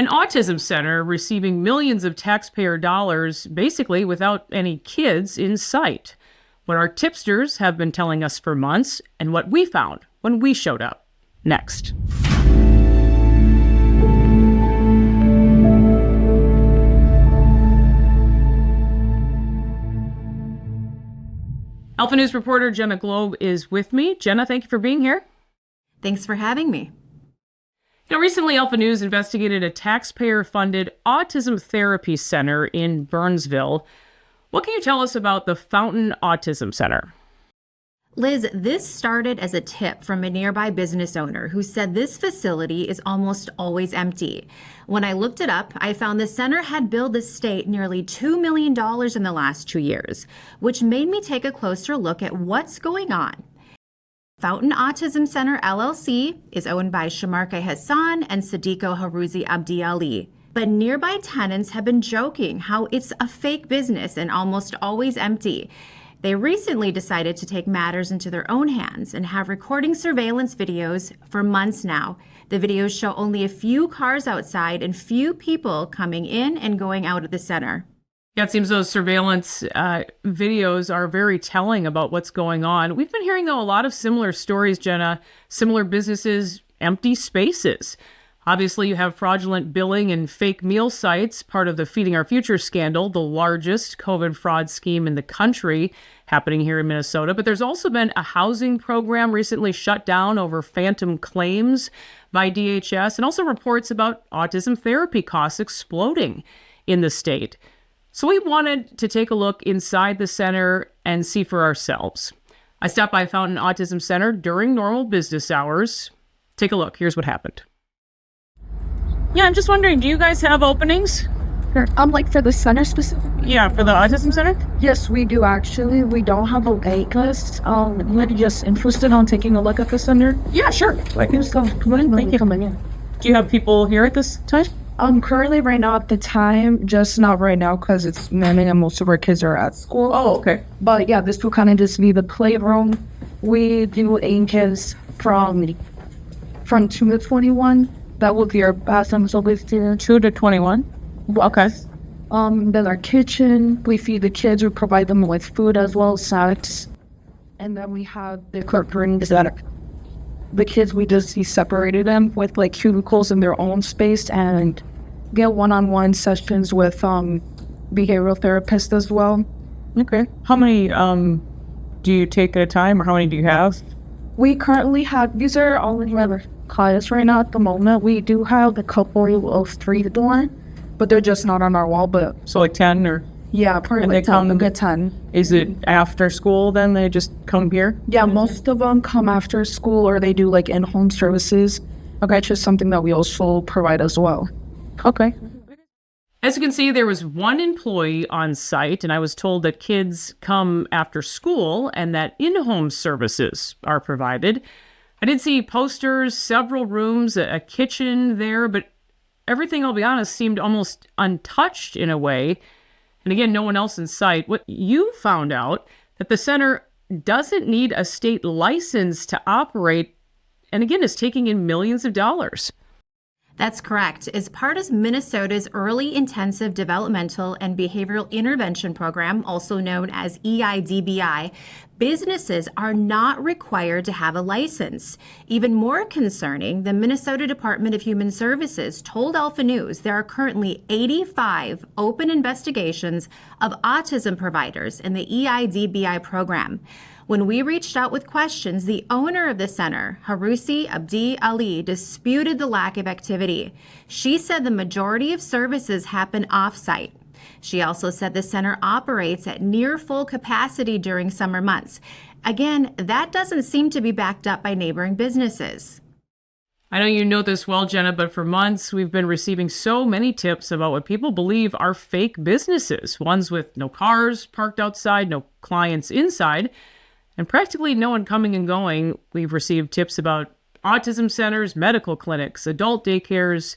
An autism center receiving millions of taxpayer dollars, basically without any kids in sight. What our tipsters have been telling us for months, and what we found when we showed up. Next. Alpha News reporter Jenna Gloeb is with me. Jenna, thank you for being here. Thanks for having me. Recently, Alpha News investigated a taxpayer-funded autism therapy center in Burnsville. What can you tell us about the Fountain Autism Center? Liz, this started as a tip from a nearby business owner who said this facility is almost always empty. When I looked it up, I found the center had billed the state nearly $2 million in the last 2 years, which made me take a closer look at what's going on. Fountain Autism Center LLC is owned by Shamarka Hassan and Sadiqo Harouzi Abdi Ali. But nearby tenants have been joking how it's a fake business and almost always empty. They recently decided to take matters into their own hands and have recording surveillance videos for months now. The videos show only a few cars outside and few people coming in and going out of the center. Yeah, it seems those surveillance videos are very telling about what's going on. We've been hearing, though, a lot of similar stories, Jenna. Similar businesses, empty spaces. Obviously, you have fraudulent billing and fake meal sites, part of the Feeding Our Future scandal, the largest COVID fraud scheme in the country happening here in Minnesota. But there's also been a housing program recently shut down over phantom claims by DHS, and also reports about autism therapy costs exploding in the state. So we wanted to take a look inside the center and see for ourselves. I stopped by Fountain Autism Center during normal business hours. Take a look. Here's what happened. Yeah, I'm just wondering, do you guys have openings? Sure. Like for the center specifically? Yeah, for the autism center? Yes, we do actually. We don't have a wait list. We're just interested on taking a look at the center. Yeah, sure. Let's go. Thank you. Coming in. Do you have people here at this time? Currently right now at the time, just not right now because it's morning and most of our kids are at school. Oh, okay. But yeah, this will kind of just be the playroom. We do ages from 2 to 21. That will be our bathroom, so we do 2 to 21. Okay. Then our kitchen, we feed the kids, we provide them with food as well as snacks. And then we have the curtains that the kids, we just separated them with like cubicles in their own space and get one-on-one sessions with behavioral therapists as well. Okay. How many do you take at a time, or how many do you have? We currently have, these are all in our clients right now at the moment. We do have a couple of 3 to 1, but they're just not on our wall. But so like 10 or? Yeah, probably like 10, a good 10. Is it after school then they just come here? Yeah, most of them come after school or they do like in-home services. Okay, it's just something that we also provide as well. Okay. As you can see, there was one employee on site, and I was told that kids come after school and that in-home services are provided. I did see posters, several rooms, a kitchen there, but everything, I'll be honest, seemed almost untouched in a way. And again, no one else in sight. What you found out that the center doesn't need a state license to operate, and again, is taking in millions of dollars. That's correct. As part of Minnesota's Early Intensive Developmental and Behavioral Intervention Program, also known as EIDBI, businesses are not required to have a license. Even more concerning, the Minnesota Department of Human Services told Alpha News there are currently 85 open investigations of autism providers in the EIDBI program. When we reached out with questions, the owner of the center, Harouzi Abdi Ali, disputed the lack of activity. She said the majority of services happen off-site. She also said the center operates at near full capacity during summer months. Again, that doesn't seem to be backed up by neighboring businesses. I know you know this well, Jenna, but for months we've been receiving so many tips about what people believe are fake businesses, ones with no cars parked outside, no clients inside, and practically no one coming and going. We've received tips about autism centers, medical clinics, adult daycares,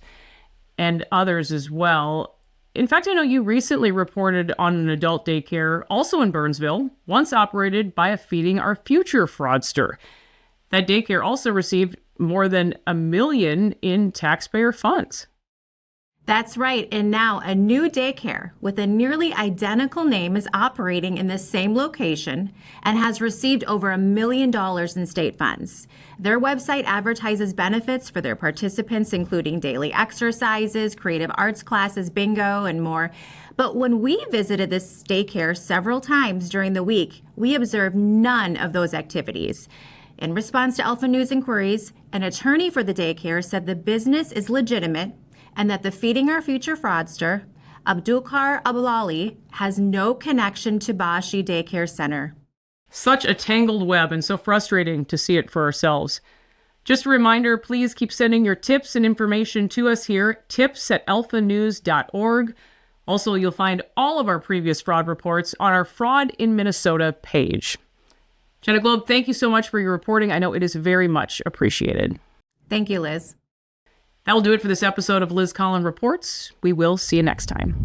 and others as well. In fact, I know you recently reported on an adult daycare, also in Burnsville, once operated by a Feeding Our Future fraudster. That daycare also received more than $1 million in taxpayer funds. That's right. And now a new daycare with a nearly identical name is operating in the same location and has received over $1 million in state funds. Their website advertises benefits for their participants, including daily exercises, creative arts classes, bingo, and more. But when we visited this daycare several times during the week, we observed none of those activities. In response to Alpha News inquiries, an attorney for the daycare said the business is legitimate and that the Feeding Our Future fraudster, Abdulkar Ablali, has no connection to Bashi Daycare Center. Such a tangled web and so frustrating to see it for ourselves. Just a reminder, please keep sending your tips and information to us here, tips@alphanews.org. Also, you'll find all of our previous fraud reports on our Fraud in Minnesota page. Jenna Gloeb, thank you so much for your reporting. I know it is very much appreciated. Thank you, Liz. That will do it for this episode of Liz Collin Reports. We will see you next time.